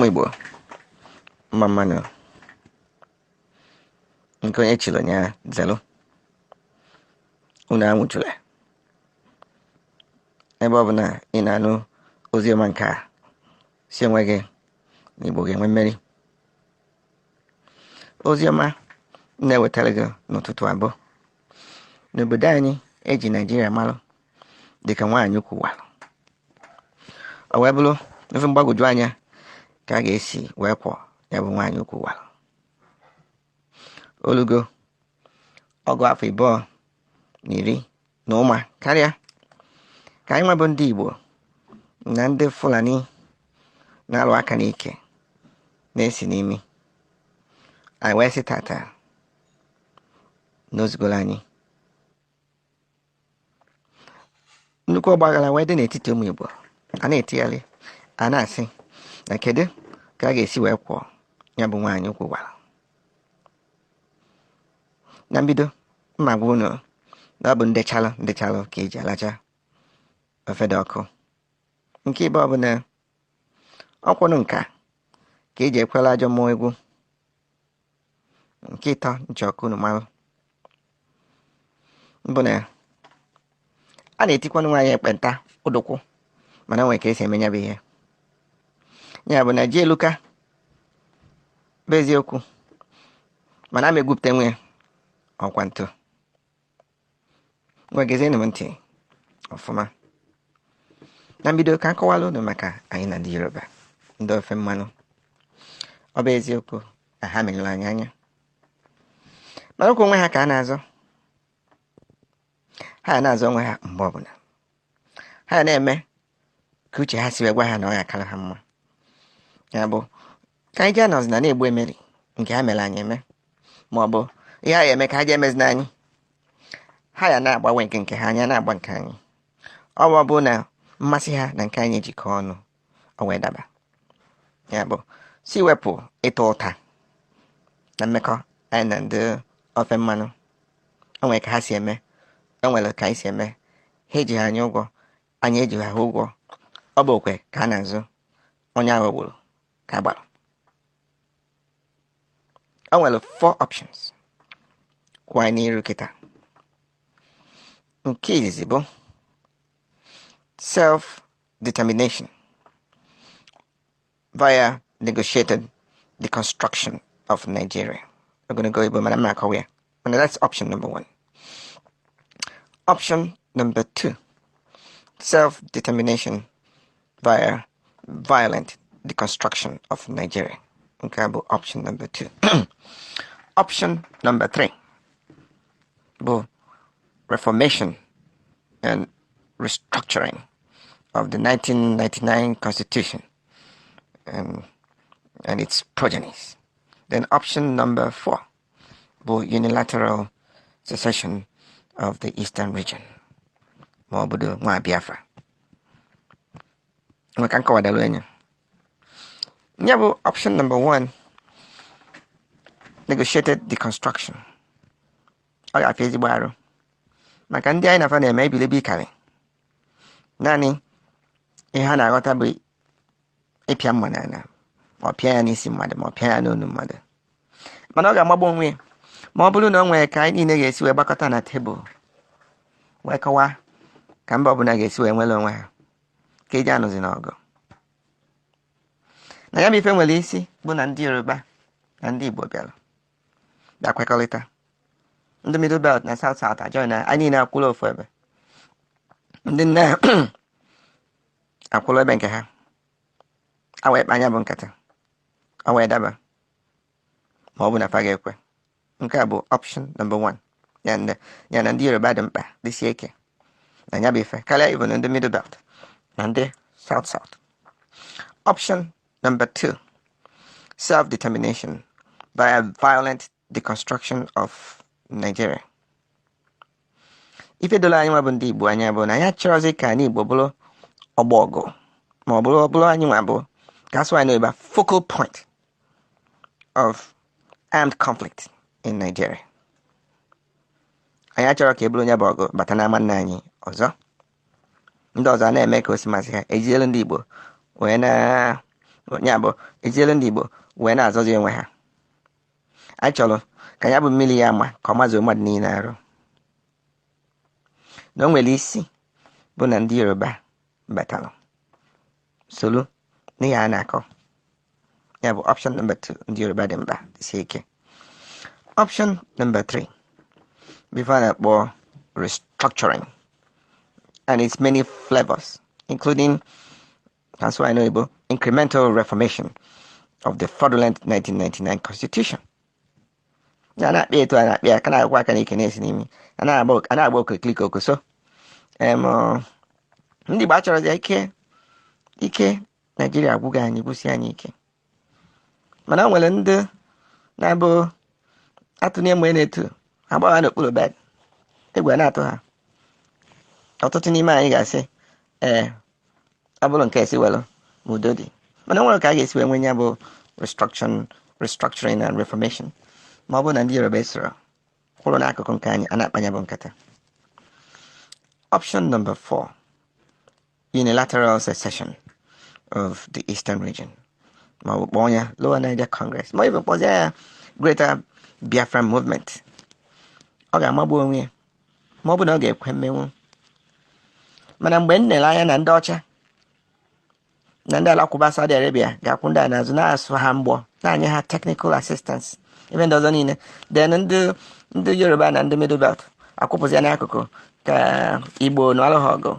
Igbo mmanụ nke onye chịrị nya zelu unu anwụchula ebe ọ bụ na ị na-anụ ozi ọma nke a si onwe gị na Igbo ga-enwe mmeri. Ozi ọma na-ewetara gị n'ụtụtụ abụọ n'obodo anyị eji Naijiria malụ dịka nwaanyị ukwu walụ. O wee bụrụ ofe mgbagwoju anya ka a ga-esi wee kwọ ya bụ nwaanyị ukwu walụ. Olugo ọgụ afọ 20 na ụma karịa ka anyị nwebụ ndị Igbo na ndị Fulani na-alụ aka n'ike na-esi n'imi anyị wee sị tata n'ozugolo anyị nnukwu ọgbaghara wee dị n'etiti ụmụ Igbo a na-etigharị a na-asị na kedu ka a ga-esi wee kwọ ya bụ nwaanyị ukwu gwara. Na mbido mma gwa unu na ọ bụ ndechalụ ka eji alacha ofe dị ọkụ. Nke ịbụ ọ bụ na ọkwụnụ nka ka eji ekwela ajọ mmụọ egwu. Nke ịtọ nche ọkụ unu marụ mbụ na a na-etikwanụ nwaanyị ekpenta ụdụkwụ mana nwere ka esi eme ya bụ ihe. Ya bụ na ji eluka bụ eziokwu mana a megwupụta nwe ọkwa ntụ. Nwegezienụ m ntị ọfụma. Na mbido ka nkọwalụ unu maka anyị na ndị Yoruba ndị ofe mmanụ. Ọ bụ eziokwu na ha merụrụ anyị anya mana okwu onwe ha ka a na-azọ. Ha na-azọ onwe ha mgbe ọbụla ha na-eme ka uche ha si wee gwa ha na ọ ya kara ha mma. Ya bụ ka anyị jee anọzi na na-egbu emeri nke ha mere anyị eme ma ọ bụ ihe ha eme ka ha jee emezina anyị. Ha ya na-agbanwe nke ha anya na-agba nke anyị. Ọ bụ na mmasị ha na nke anyị ejikọ ọnụ o wee daba. Ya bụ si wepụ ịta ụta na mmekọ anyị na ndị ofe mmanụ. O nwere ka ha si eme, o nwere ka anyị si eme. Ha eji ha anyị ụgwọ, anyị eji ha ụgwọ. Ọ bụ okwe ka a na-azụ onye ahụ gburu ka a gbara. O nwere 4 options kwụ anyị n'iru kịta. Nke izizi bụ self-determination via negotiated deconstruction of Nigeria. We're going to go Igbo, Madam Makawia. And that's option number 1. Option number 2, self-determination via violent deconstruction of Nigeria. Okay, option number 2. Option number 3, reformation and restructuring of the 1999 Constitution and its progenies. Then option number 4, unilateral secession of the Eastern region. Maobodo nwa Biafra. Nweka nkọwadalu enye. Nya bụ option number 1, negotiated deconstruction. Ọ ga-afịa ezigbo arụ maka ndị anyị na-afa na-eme ebilibi ịkarị. Naanị ihe ha na-aghọta bụ ịpịa mma n'ala ma ọ pịa ya n'isi mmadụ ma ọ pịa ya n'onu mmadụ. Mana ọ ga-amagbu onwe ya ma ọ bụrụ na o nwere ka anyị niile ga-esi wee gbakọta na tebụl wee kọwaa ka mba ọbụla ga-esi wee nwere onwe ha ka eji anụzi n'ọgụ. Na ya bụ ife nwere isi bụ na ndị Yoruba na ndị Igbo bịara kwekọrịta. Ndị Middle Belt na South South ajọghị na anyị niile akwụrụ ofu ebe. Ndị nne akwụrụ ebe nke ha a wee kpa anya bụ nkata o wee daba ma ọ bụ na fa ga-ekwe. Nke a bụ option number 1. Ya na ndị Yoruba dị mkpa dịsie ike na ya bụ ife karịa ibu na ndị Middle Belt na ndị South South. Option number 2, self-determination by violent deconstruction of Nigeria. Ife dolo anyị nwa bụ ndị Igbo anya bụ na ya chọrọzi ka anyị Igbo bụrụ ọgbọ ọgụ ma ọ bụrụ anyị nwa bụ that's why I know about focal point of armed conflict in Nigeria. Anyị achọrọ ka e bụrụ onye bụ ọgụ bata n'ama nna anyị ọzọ. Ndị ọzọ na-eme ka o si masị ha ejielu ndị Igbo wee ya bụ ezielu ndị Igbo wee na-azọzi onwe ha. Anyị chọrọ ka ya bụ mmiri ya ama ka ọ mazuo mmadụ niile arụ, na o nwere isi bụ na ndị Yoruba batalụ solu n'ihe a na-akọ. Ya bụ option number 2, ndị Yoruba dị mkpa dịsie ike. Option number 3 before na-akpọ restructuring, and its many flavors, including, that's why I know Igbo, incremental reformation of the fraudulent 1999 Constitution. Ya na-akpị etu a na-akpị aka na-agwa aka n'ike na-esi n'imi a na-agba okirikiri okoso. Ndị Igbo achọrọzi ike Naijiria agwụghị anyị, gwụsi anyị ike, mana o nwere ndị na-abụ atụnye mgbe na-etu agbagha n'okpuru bed, egwu na-atụ ha. Ọtụtụ n'ime anyị ga-asị ọ bụrụ nke esi welu ma udo dị, mana o nwere ka a ga-esi wee nwe ya bụ restructuring and reformation ma ọ bụ na ndị Yoruba esoro kwụrụ n'akụkụ nke anyị a na-akpanya bụ nkata. Option number 4, unilateral secession of the Eastern region, ma ọ bụ kpọọ ya Lower Niger Congress, ma even kpọzie ya Greater Biafran Movement. Ọ ga-amagbu onwe ya ma ọ bụ na ọ ga-ekwe mmenwu. Mana mgbe m nere anya na ndị ọcha na ndị alakụba Saudi Arabia ga-akwụ ndị a n'azụ na-asụ ha mgbọ, na-anye ha technical assistance, ebe ndị ọzọ niile, then ndị Yoruba na ndị Middle Belt akwụpụzi ya n'akụkụ ka Igbo nụọlụ ha ọgụ.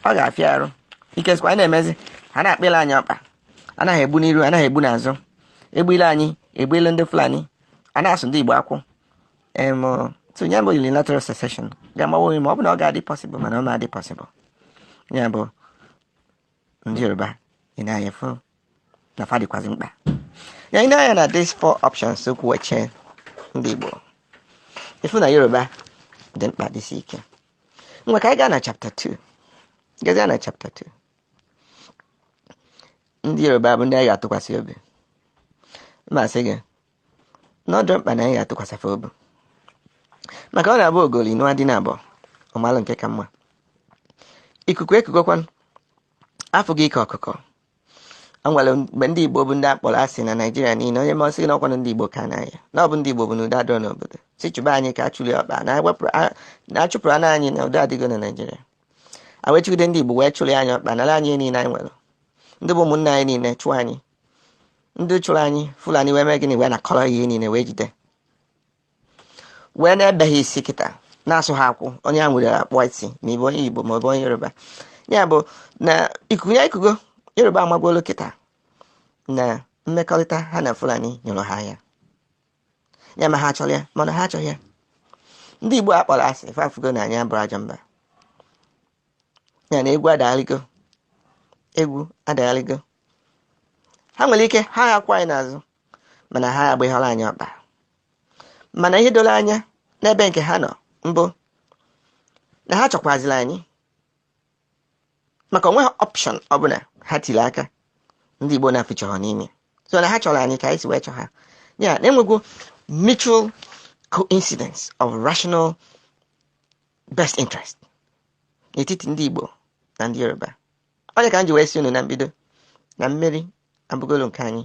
Ọ ga-afịa arụ ike sikwa na-emezi ha na-akpịla anyị ọkpa, anaghị egbu n'iru, anaghị egbu n'azụ, egbule anyị egbuelu ndị Fulani, a na-asụ ndị Igbo akwụ. So ya bụ unilateral secession ga-agbawa onye ma ọ bụ na ọ ga-adị possible, mana ọ na-adị possible. Ya bụ ndị Yoruba ị na-anya fụ na fa dịkwazị mkpa. Ya ị na-anya na these 4 options okwu weche ndị Igbo ịfụ na Yoruba dị mkpa dịsi ike. Mgbe ka anyị gaa na chapter 2, gazie na chapter 2, ndị Yoruba bụ ndị anyị ga-atụkwasị obi. Ma sị gị na ọ dị mkpa na anyị ga-atụkwasị fa obi, maka ọ na-abụ ogoli nụọ dị na-abụ ọmalụ nke ka mma. Ikuku ekugokwan afọ gị ike ọkụkọ. O nwere mgbe ndị Igbo bụ ndị akpọrọ asị na Naijiria niile, onye ma ọsị na ọkwanụ ndị Igbo ka na ya na ọ bụ ndị Igbo bụ na udo adịrọ n'obodo, si chụba anyị ka achụli ọkpa na achụpụrụ ana anyị na udo adịgo na Naijiria. A wee chụgide ndị Igbo wee chụrụ anyị ọkpa nara anyị niile anyị nwere. Ndị bụ ụmụnne anyị niile chụọ anyị, ndị chụrụ anyị Fulani wee mee gịnị, wee na-akọrọ ihe niile wee jide, wee na-ebeghị isi kịta na-asụ ha akwụ. Onye a nwere akpọ isi ma ịbụ onye Igbo ma ọ bụ onye Yoruba. Ya bụ na ikuku ya ikugo Yoruba amagwolu kịta na mmekọrịta ha na Fulani nyụrụ ha ya. Ya ma ha chọrọ ya mana ha achọghị ya. Ndị Igbo akpọrọ asị ife afụgo na anyị abụrụ ajọ mba. Ya na egwu adagharịgo. Ha nwere ike ha akwụ anyị n'azụ, mana ha agbaghọrọ anyị ọkpa. Mana ihe doro anya n'ebe nke ha nọ mbụ na ha chọkwazịrị anyị, maka onwe ha option ọbụla ha tiri aka ndị Igbo na-afịchọrọ n'ime. So na ha chọrọ anyị ka anyị si wee chọ ha. Ya na enwego mutual coincidence of rational best interest n'etiti ndị Igbo na ndị Yoruba. Onye ka m ji wee si unu na mbido na mmeri abụgolo nke anyị.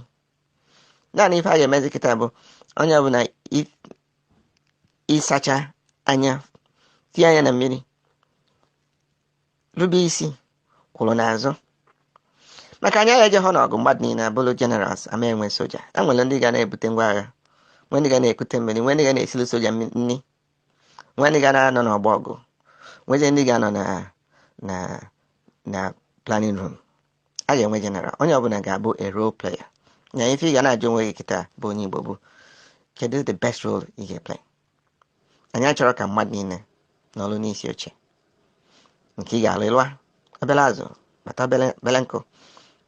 Naanị ife a ga-emezi kịta bụ onye ọbụla ịsacha anya, tie anya na mmiri, rube isi, kwụrụ n'azụ. Maka anyị agaghị hụ n'ọgụ mmadụ niile abụrụ generals ama enwe soja. E nwere ndị ga na-ebute ngwa agha, nwee ndị ga na-ekute mmiri, nwee ndị ga na-esiri soja nri, nwee ndị ga na-anọ n'ọgbọ ọgụ, nwee ndị ga-anọ na planning room. A ga-enwe general. Onye ọbụla ga-abụ a role player. Na ife ị ga na-ajụ onwe gị kịta bụ onye Igbo bụ kedu the best role ị ga-play. Anyị achọrọ ka mmadụ niile n'ọrụ n'isi oche nke ị ga-alụ ịlụa obere azụ bata obere nkụ,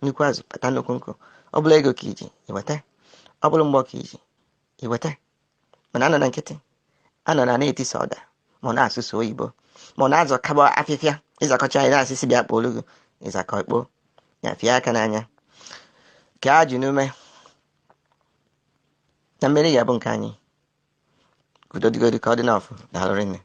nnukwu azụ bata nnukwu nkụ. Ọ bụla ego ka iji iweta, ọ bụla mgbọ ka iji iweta. Mana anọ na nkịtị, anọ na na-etisa ọda ma ọ na-asụsụ oyibo ma ọ na-azọ kaba afịfịa ịzakọcha anyị na-asịsị bịa kpọọ olugo ịzakọ ikpo ya fie aka n'anya ka a ji n'ume na mmeri ga-abụ nke anyị. Udo dịgodi ka ọ dị n'ọfụ na alụrị nne.